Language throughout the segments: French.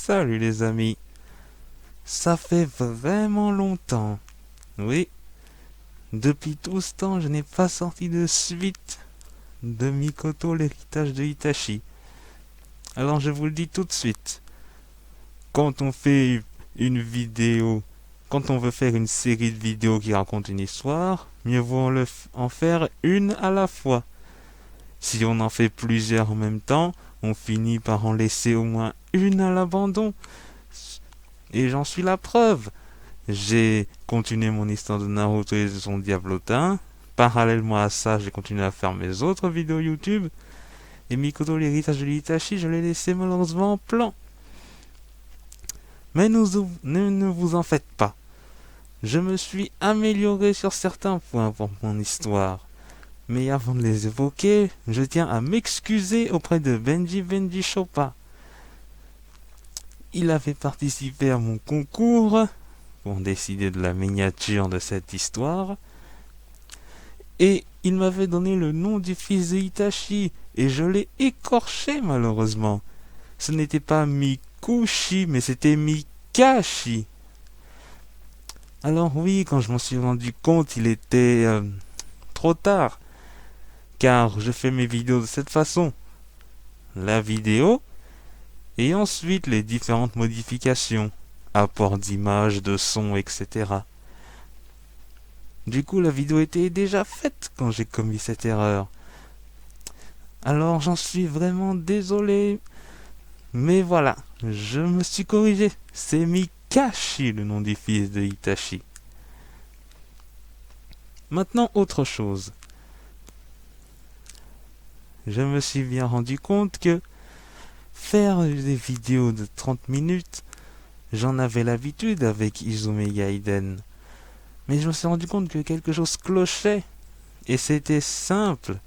Salut les amis, ça fait vraiment longtemps. Oui, depuis tout ce temps, je n'ai pas sorti de suite de Mikoto, l'héritage de Itachi. Alors je vous le dis tout de suite, quand on fait une vidéo, quand on veut faire une série de vidéos qui racontent une histoire, mieux vaut en faire une à la fois. Si on en fait plusieurs en même temps, on finit par en laisser au moins une à l'abandon. Et j'en suis la preuve. J'ai continué mon histoire de Naruto et de son Diablotin. Parallèlement à ça, j'ai continué à faire mes autres vidéos YouTube. Et Mikoto, l'héritage de Itachi, je l'ai laissé malheureusement en plan. Mais ne vous en faites pas. Je me suis amélioré sur certains points pour mon histoire. Mais avant de les évoquer, je tiens à m'excuser auprès de Benji Choppa. Il avait participé à mon concours pour décider de la miniature de cette histoire. Et il m'avait donné le nom du fils de Itachi, et je l'ai écorché malheureusement. Ce n'était pas Mikushi, mais c'était Mikashi. Alors oui, quand je m'en suis rendu compte, il était trop tard, car je fais mes vidéos de cette façon. La vidéo, et ensuite les différentes modifications, apport d'images, de sons, etc. Du coup, la vidéo était déjà faite quand j'ai commis cette erreur. Alors j'en suis vraiment désolé. Mais voilà, je me suis corrigé. C'est Mikashi, le nom du fils de Itachi. Maintenant, autre chose. Je me suis bien rendu compte que faire des vidéos de 30 minutes, j'en avais l'habitude avec Izume Gaiden. Mais je me suis rendu compte que quelque chose clochait. Et c'était simple.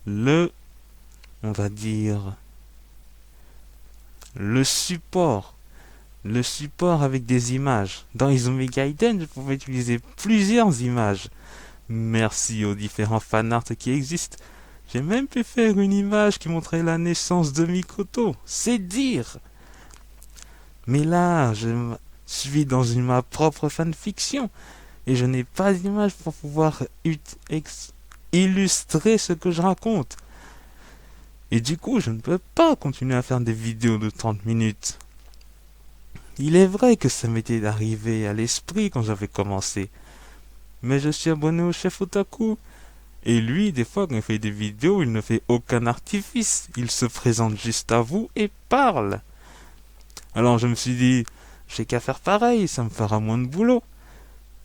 On va dire, le support. Le support avec des images. Dans Izume Gaiden, je pouvais utiliser plusieurs images. Merci aux différents fanarts qui existent. J'ai même pu faire une image qui montrait la naissance de Mikoto. C'est dire. Mais là, je suis dans ma propre fanfiction. Et je n'ai pas d'image pour pouvoir illustrer ce que je raconte. Et du coup, je ne peux pas continuer à faire des vidéos de 30 minutes. Il est vrai que ça m'était arrivé à l'esprit quand j'avais commencé. Mais je suis abonné au chef Otaku. Et lui, des fois, quand il fait des vidéos, il ne fait aucun artifice. Il se présente juste à vous et parle. Alors je me suis dit, j'ai qu'à faire pareil, ça me fera moins de boulot.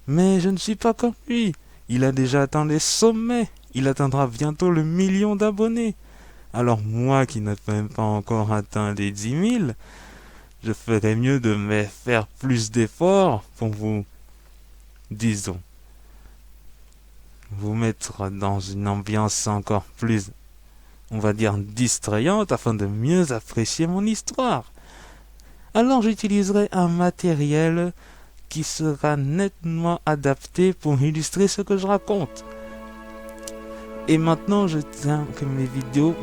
Mais je ne suis pas comme lui. Il a déjà atteint les sommets. Il atteindra bientôt le 1 000 000 d'abonnés. Alors moi qui n'ai même pas encore atteint les 10 000, je ferais mieux de me faire plus d'efforts pour disons, vous mettre dans une ambiance encore plus, on va dire, distrayante afin de mieux apprécier mon histoire. Alors j'utiliserai un matériel qui sera nettement adapté pour illustrer ce que je raconte. Et maintenant, je tiens que mes vidéos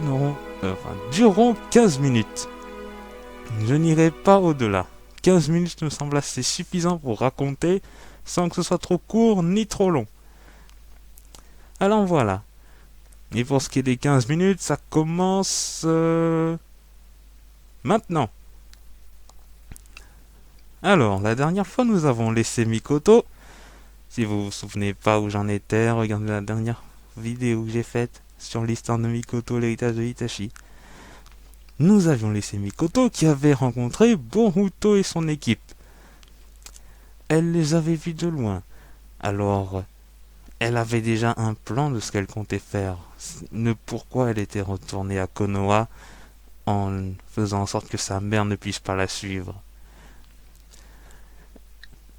dureront 15 minutes. Je n'irai pas au-delà. 15 minutes me semble assez suffisant pour raconter sans que ce soit trop court ni trop long. Alors voilà. Et pour ce qui est des 15 minutes, ça commence maintenant. Alors, la dernière fois, nous avons laissé Mikoto. Si vous vous souvenez pas où j'en étais, regardez la dernière vidéo que j'ai faite sur l'histoire de Mikoto, l'héritage de Itachi. Nous avions laissé Mikoto qui avait rencontré Boruto et son équipe. Elle les avait vus de loin. Alors, elle avait déjà un plan de ce qu'elle comptait faire. Pourquoi elle était retournée à Konoha en faisant en sorte que sa mère ne puisse pas la suivre.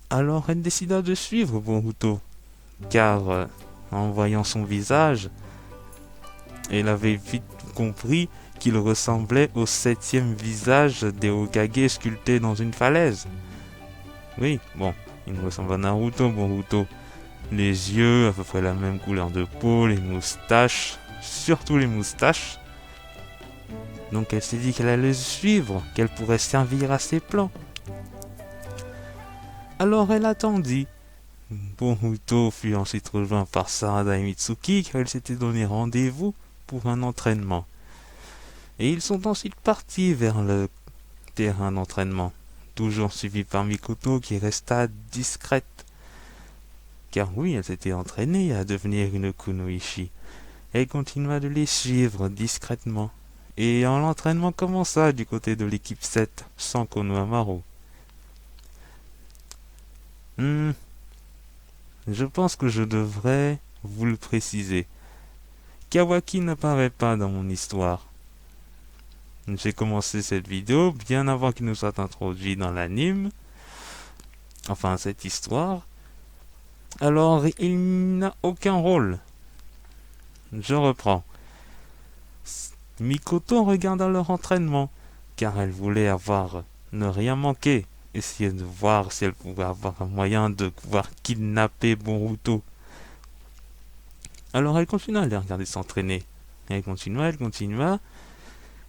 Alors elle décida de suivre Boruto, car en voyant son visage, elle avait vite compris qu'il ressemblait au 7e visage des Hokage sculpté dans une falaise. Oui, bon, il ressemble à Naruto, Boruto. Les yeux, à peu près la même couleur de peau, les moustaches, surtout les moustaches. Donc elle s'est dit qu'elle allait le suivre, qu'elle pourrait servir à ses plans. Alors elle attendit. Boruto fut ensuite rejoint par Sarada et Mitsuki car ils s'étaient donné rendez-vous pour un entraînement. Et ils sont ensuite partis vers le terrain d'entraînement, toujours suivi par Mikoto qui resta discrète. Car oui, elle s'était entraînée à devenir une kunoichi. Elle continua de les suivre discrètement. Et l'entraînement commença du côté de l'équipe 7, sans Konohamaru. Je pense que je devrais vous le préciser. Kawaki n'apparaît pas dans mon histoire. J'ai commencé cette vidéo bien avant qu'il ne soit introduit dans l'anime. Enfin, cette histoire. Alors, il n'a aucun rôle. Je reprends. Mikoto regarda leur entraînement, car elle voulait ne rien manquer, essayer de voir si elle pouvait avoir un moyen de pouvoir kidnapper Boruto. Alors elle continua à les regarder s'entraîner. Elle continua.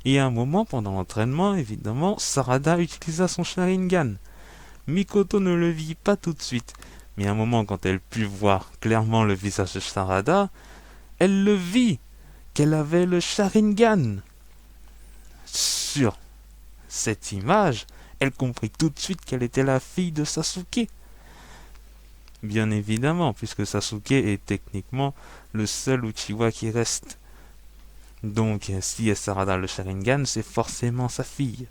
Et à un moment, pendant l'entraînement, évidemment, Sarada utilisa son Sharingan. Mikoto ne le vit pas tout de suite, mais à un moment, quand elle put voir clairement le visage de Sarada, elle le vit, qu'elle avait le Sharingan. Sur cette image, elle comprit tout de suite qu'elle était la fille de Sasuke. Bien évidemment, puisque Sasuke est techniquement le seul Uchiwa qui reste. Donc, si Sarada a le Sharingan, c'est forcément sa fille.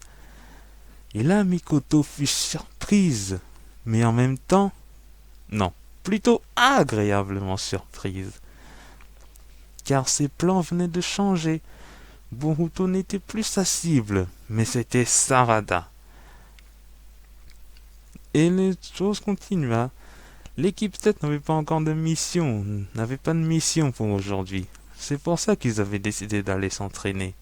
Et là, Mikoto fut surprise, mais en même temps, non, plutôt agréablement surprise. Car ses plans venaient de changer. Boruto n'était plus sa cible, mais c'était Sarada. Et les choses continuaient. L'équipe 7 n'avait pas encore de mission, n'avait pas de mission pour aujourd'hui. C'est pour ça qu'ils avaient décidé d'aller s'entraîner.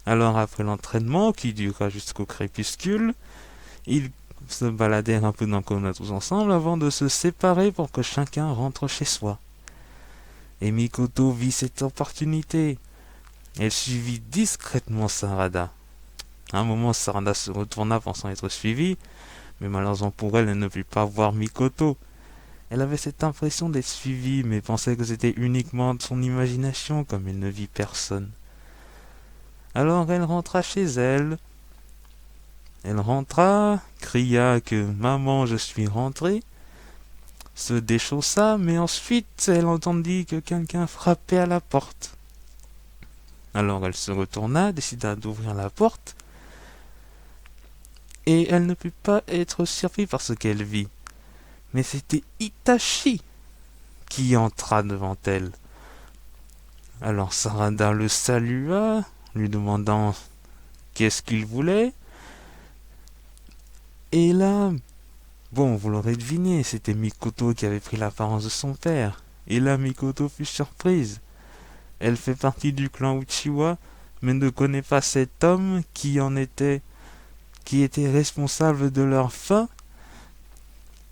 Alors après l'entraînement, qui dura jusqu'au crépuscule, ils se baladèrent un peu dans Konoha tous ensemble avant de se séparer pour que chacun rentre chez soi. Et Mikoto vit cette opportunité. Elle suivit discrètement Sarada. À un moment, Sarada se retourna pensant être suivie, mais malheureusement pour elle, elle ne put pas voir Mikoto. Elle avait cette impression d'être suivie, mais pensait que c'était uniquement de son imagination, comme elle ne vit personne. Alors elle rentra chez elle. Elle rentra, cria que « Maman, je suis rentrée », se déchaussa, mais ensuite elle entendit que quelqu'un frappait à la porte. Alors elle se retourna, décida d'ouvrir la porte, et elle ne put pas être surprise par ce qu'elle vit. Mais c'était Itachi qui entra devant elle. Alors Sarada le salua, lui demandant qu'est-ce qu'il voulait. Et là, bon, vous l'aurez deviné, c'était Mikoto qui avait pris l'apparence de son père. Et là, Mikoto fut surprise. Elle fait partie du clan Uchiwa, mais ne connaît pas cet homme qui était responsable de leur fin.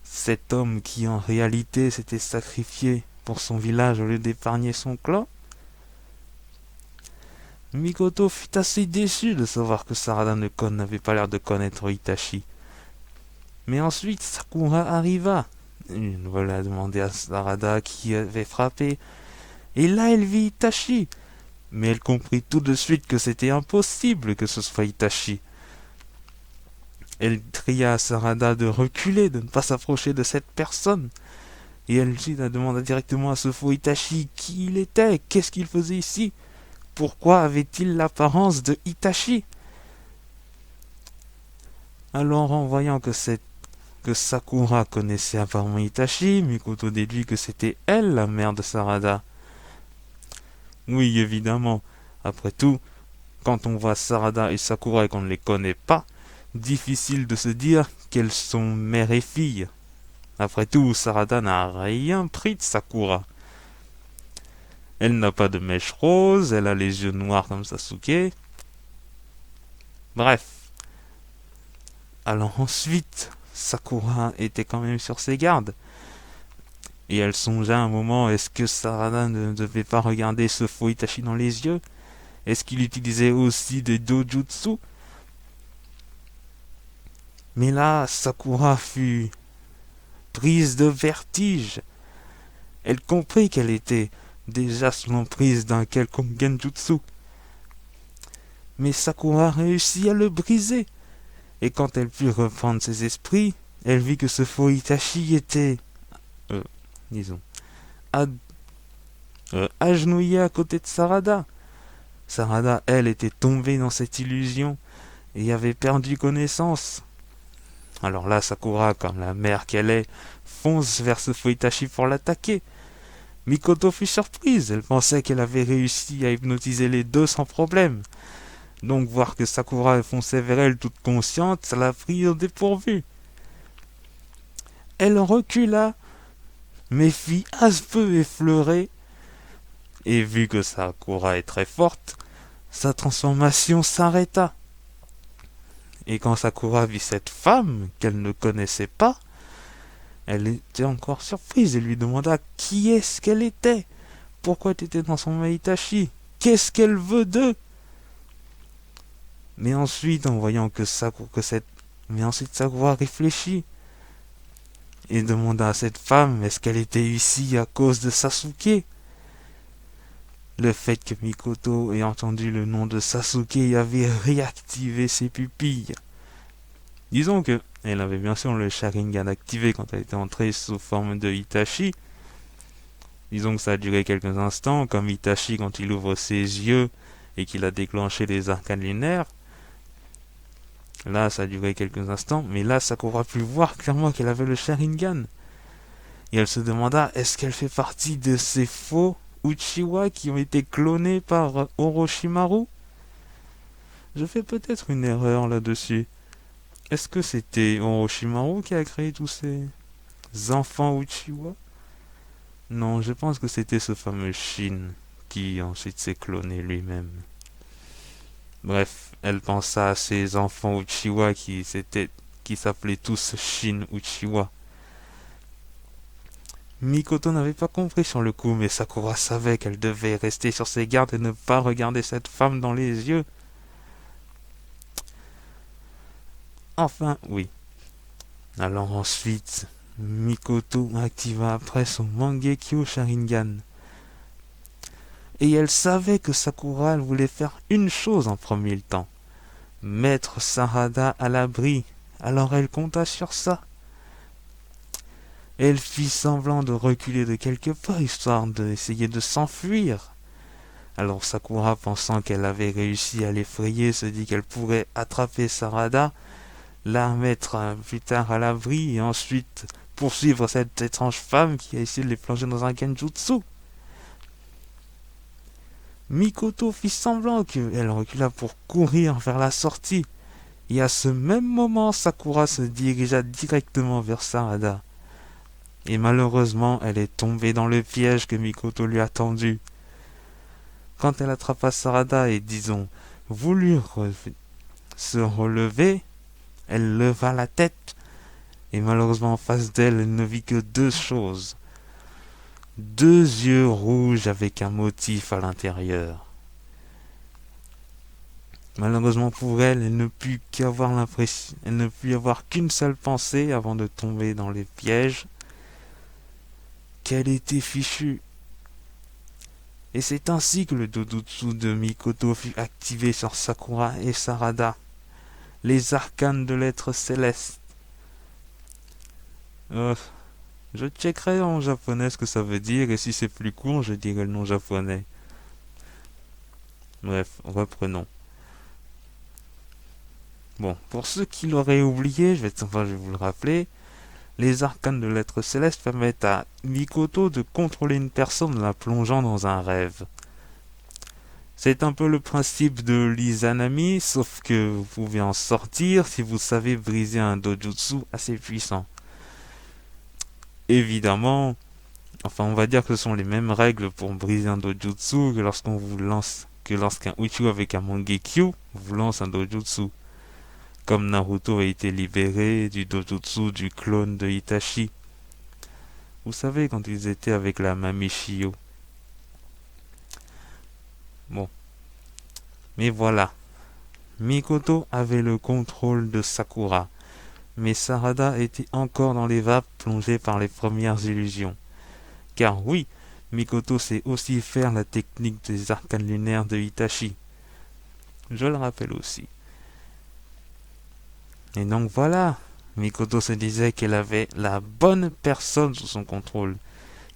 Cet homme qui en réalité s'était sacrifié pour son village au lieu d'épargner son clan. Mikoto fut assez déçu de savoir que Sarada n'avait pas l'air de connaître Itachi. Mais ensuite, Sakura arriva. Elle a demandé à Sarada qui avait frappé. Et là, elle vit Itachi. Mais elle comprit tout de suite que c'était impossible que ce soit Itachi. Elle cria à Sarada de reculer, de ne pas s'approcher de cette personne. Et elle demanda directement à ce faux Itachi qui il était, qu'est-ce qu'il faisait ici, pourquoi avait-il l'apparence de Itachi. Alors en voyant que Sakura connaissait apparemment Itachi, Mikoto déduit que c'était elle la mère de Sarada. Oui, évidemment. Après tout, quand on voit Sarada et Sakura et qu'on ne les connaît pas, difficile de se dire qu'elles sont mère et fille. Après tout, Sarada n'a rien pris de Sakura. Elle n'a pas de mèche rose, elle a les yeux noirs comme Sasuke. Bref. Alors ensuite, Sakura était quand même sur ses gardes. Et elle songea un moment, est-ce que Sarada ne devait pas regarder ce faux Itachi dans les yeux? Est-ce qu'il utilisait aussi des dojutsu? Mais là, Sakura fut prise de vertige. Elle comprit qu'elle était déjà sous l'emprise d'un quelconque genjutsu. Mais Sakura réussit à le briser. Et quand elle put reprendre ses esprits, elle vit que ce faux Itachi était, euh, disons, agenouillé à côté de Sarada. Sarada, elle, était tombée dans cette illusion et avait perdu connaissance. Alors là, Sakura, comme la mère qu'elle est, fonce vers ce faux Itachi pour l'attaquer. Mikoto fut surprise, elle pensait qu'elle avait réussi à hypnotiser les deux sans problème. Donc voir que Sakura fonçait vers elle toute consciente, ça l'a pris au dépourvu. Elle recula, mais fit un peu effleurer, et vu que Sakura est très forte, sa transformation s'arrêta. Et quand Sakura vit cette femme qu'elle ne connaissait pas, elle était encore surprise et lui demanda qui est-ce qu'elle était. Pourquoi tu étais dans son Maitachi? Qu'est-ce qu'elle veut d'eux? Mais ensuite, en voyant Mais ensuite Sakura réfléchit et demanda à cette femme est-ce qu'elle était ici à cause de Sasuke? Le fait que Mikoto ait entendu le nom de Sasuke avait réactivé ses pupilles. Disons que elle avait bien sûr le Sharingan activé quand elle était entrée sous forme de Itachi. Disons que ça a duré quelques instants, comme Itachi quand il ouvre ses yeux et qu'il a déclenché les arcanes lunaires. Là, ça a duré quelques instants, mais là, Sakura pu voir clairement qu'elle avait le Sharingan. Et elle se demanda, est-ce qu'elle fait partie de ces faux Uchiwa qui ont été clonés par Orochimaru? Je fais peut-être une erreur là-dessus. Est-ce que c'était Orochimaru qui a créé tous ces enfants Uchiwa? Non, je pense que c'était ce fameux Shin qui ensuite s'est cloné lui-même. Bref, elle pensa à ces enfants Uchiwa qui s'appelaient tous Shin Uchiwa. Mikoto n'avait pas compris sur le coup, mais Sakura savait qu'elle devait rester sur ses gardes et ne pas regarder cette femme dans les yeux. Enfin, oui. Alors ensuite, Mikoto activa après son Mangekyo Sharingan. Et elle savait que Sakura voulait faire une chose en premier temps, mettre Sarada à l'abri, alors elle compta sur ça. Elle fit semblant de reculer de quelques pas, histoire d'essayer de s'enfuir. Alors Sakura, pensant qu'elle avait réussi à l'effrayer, se dit qu'elle pourrait attraper Sarada, la mettre plus tard à l'abri, et ensuite poursuivre cette étrange femme qui a essayé de les plonger dans un genjutsu. Mikoto fit semblant qu'elle recula pour courir vers la sortie, et à ce même moment, Sakura se dirigea directement vers Sarada. Et malheureusement, elle est tombée dans le piège que Mikoto lui a tendu. Quand elle attrapa Sarada et, disons, voulut se relever, elle leva la tête, et malheureusement en face d'elle, elle ne vit que deux choses. Deux yeux rouges avec un motif à l'intérieur. Malheureusement pour elle, elle ne put avoir qu'une seule pensée avant de tomber dans les pièges, qu'elle était fichue. Et c'est ainsi que le Dojutsu de Mikoto fut activé sur Sakura et Sarada, les arcanes de l'être céleste. Je checkerai en japonais ce que ça veut dire, et si c'est plus court, je dirai le nom japonais. Bref, reprenons. Bon, pour ceux qui l'auraient oublié, je vais vous le rappeler. Les arcanes de l'être céleste permettent à Mikoto de contrôler une personne en la plongeant dans un rêve. C'est un peu le principe de l'Izanami, sauf que vous pouvez en sortir si vous savez briser un dojutsu assez puissant. Évidemment, on va dire que ce sont les mêmes règles pour briser un dojutsu que lorsqu'un Uchiwa avec un Mangekyo vous lance un dojutsu. Comme Naruto a été libéré du dojutsu du clone de Itachi. Vous savez, quand ils étaient avec la Mamie Shio. Bon. Mais voilà, Mikoto avait le contrôle de Sakura, mais Sarada était encore dans les vapes plongée par les premières illusions. Car oui, Mikoto sait aussi faire la technique des arcanes lunaires de Itachi. Je le rappelle aussi. Et donc voilà, Mikoto se disait qu'elle avait la bonne personne sous son contrôle,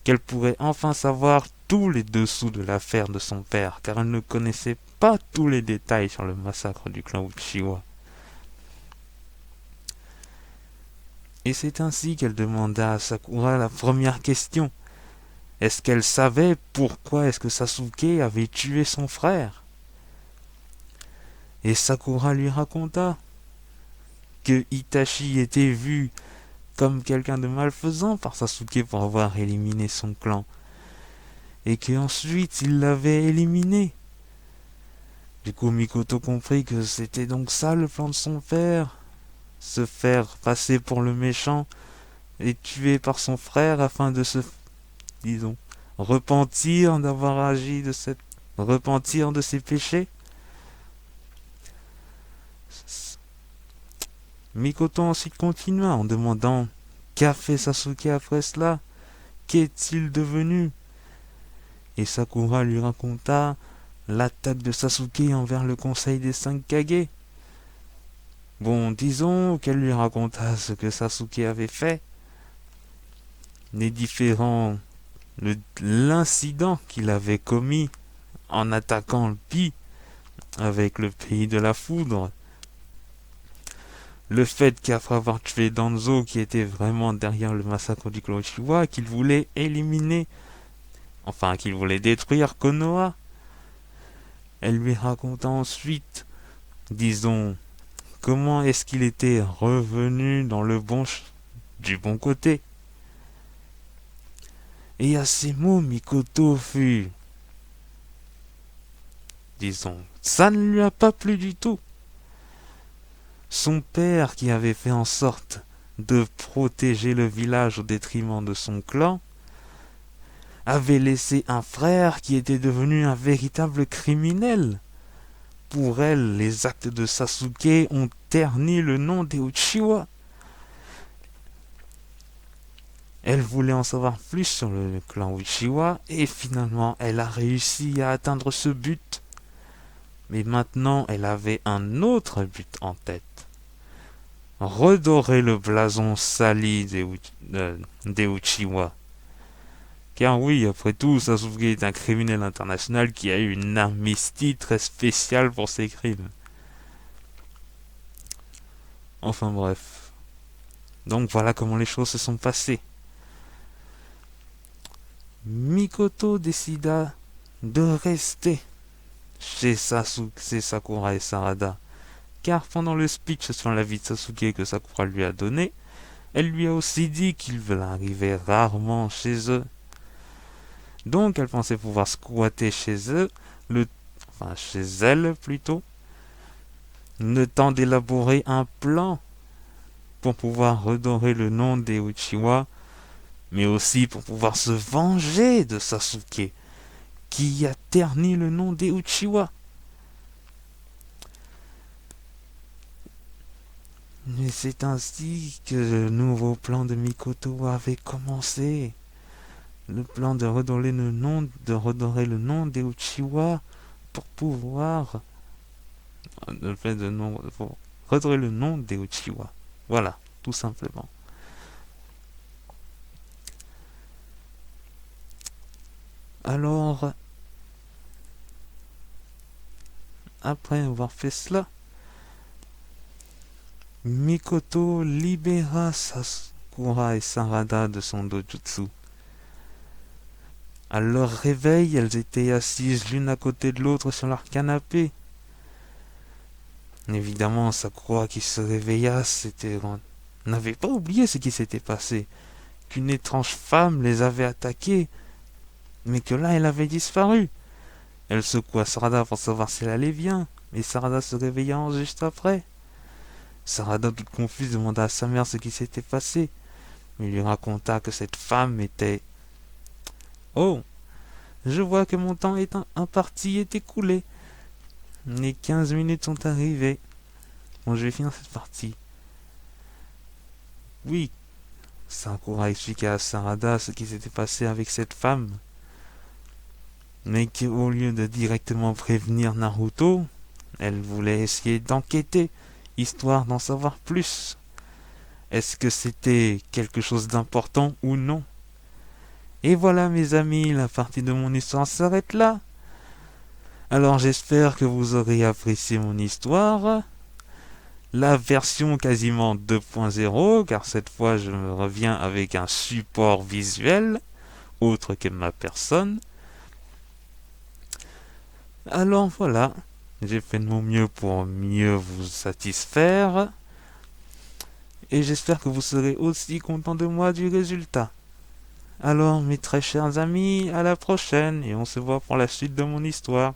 qu'elle pourrait enfin savoir tous les dessous de l'affaire de son père, car elle ne connaissait pas tous les détails sur le massacre du clan Uchiwa. Et c'est ainsi qu'elle demanda à Sakura la première question. Est-ce qu'elle savait pourquoi est-ce que Sasuke avait tué son frère? Et Sakura lui raconta que Itachi était vu comme quelqu'un de malfaisant par Sasuke pour avoir éliminé son clan, et qu'ensuite il l'avait éliminé. Du coup, Mikoto comprit que c'était donc ça le plan de son père, se faire passer pour le méchant et tuer par son frère afin de se, disons, repentir d'avoir agi de cette, repentir de ses péchés. Mikoto ensuite continua en demandant qu'a fait Sasuke après cela, qu'est-il devenu? Et Sakura lui raconta l'attaque de Sasuke envers le conseil des 5 Kage. Bon, disons qu'elle lui raconta ce que Sasuke avait fait, les différents, l'incident qu'il avait commis en attaquant le Pi avec le pays de la foudre. Le fait qu'après avoir tué Danzo, qui était vraiment derrière le massacre du clan Uchiwa, qu'il voulait éliminer, enfin qu'il voulait détruire Konoha. Elle lui raconta ensuite, disons, comment est-ce qu'il était revenu dans le du bon côté. Et à ces mots, Mikoto fut, disons, ça ne lui a pas plu du tout. Son père, qui avait fait en sorte de protéger le village au détriment de son clan, avait laissé un frère qui était devenu un véritable criminel. Pour elle, les actes de Sasuke ont terni le nom des Uchiwa. Elle voulait en savoir plus sur le clan Uchiwa et finalement elle a réussi à atteindre ce but. Mais maintenant elle avait un autre but en tête. Redorer le blason sali des Uchiwa. Car oui, après tout, Sasuke est un criminel international qui a eu une amnistie très spéciale pour ses crimes. Enfin bref. Donc voilà comment les choses se sont passées. Mikoto décida de rester chez Sakura et Sarada, car pendant le speech sur la vie de Sasuke que Sakura lui a donné, elle lui a aussi dit qu'il arrivait rarement chez eux. Donc elle pensait pouvoir squatter chez eux, chez elle plutôt, le temps d'élaborer un plan pour pouvoir redorer le nom des Uchiwa, mais aussi pour pouvoir se venger de Sasuke, qui a terni le nom des Uchiwa. Mais c'est ainsi que le nouveau plan de Mikoto avait commencé. Le plan de redorer le nom des Uchiwa pour pouvoir pour redorer le nom des Uchiwa. Voilà, tout simplement. Alors, après avoir fait cela, Mikoto libéra Sakura et Sarada de son dojutsu. À leur réveil, elles étaient assises l'une à côté de l'autre sur leur canapé. Évidemment, Sakura qui se réveilla n'avait pas oublié ce qui s'était passé, qu'une étrange femme les avait attaquées, mais que là elle avait disparu. Elle secoua Sarada pour savoir si elle allait bien, et Sarada se réveilla juste après. Sarada, toute confuse, demanda à sa mère ce qui s'était passé, mais lui raconta que cette femme était... Oh, je vois que mon temps est écoulé. Les 15 minutes sont arrivées. Bon, je vais finir cette partie. Oui, Sakura a expliqué à Sarada ce qui s'était passé avec cette femme. Mais qu'au lieu de directement prévenir Naruto, elle voulait essayer d'enquêter, histoire d'en savoir plus. Est-ce que c'était quelque chose d'important ou non? Et voilà mes amis, la partie de mon histoire s'arrête là. Alors j'espère que vous aurez apprécié mon histoire. La version quasiment 2.0, car cette fois je me reviens avec un support visuel, autre que ma personne. Alors voilà, j'ai fait de mon mieux pour mieux vous satisfaire. Et j'espère que vous serez aussi content de moi du résultat. Alors mes très chers amis, à la prochaine et on se voit pour la suite de mon histoire.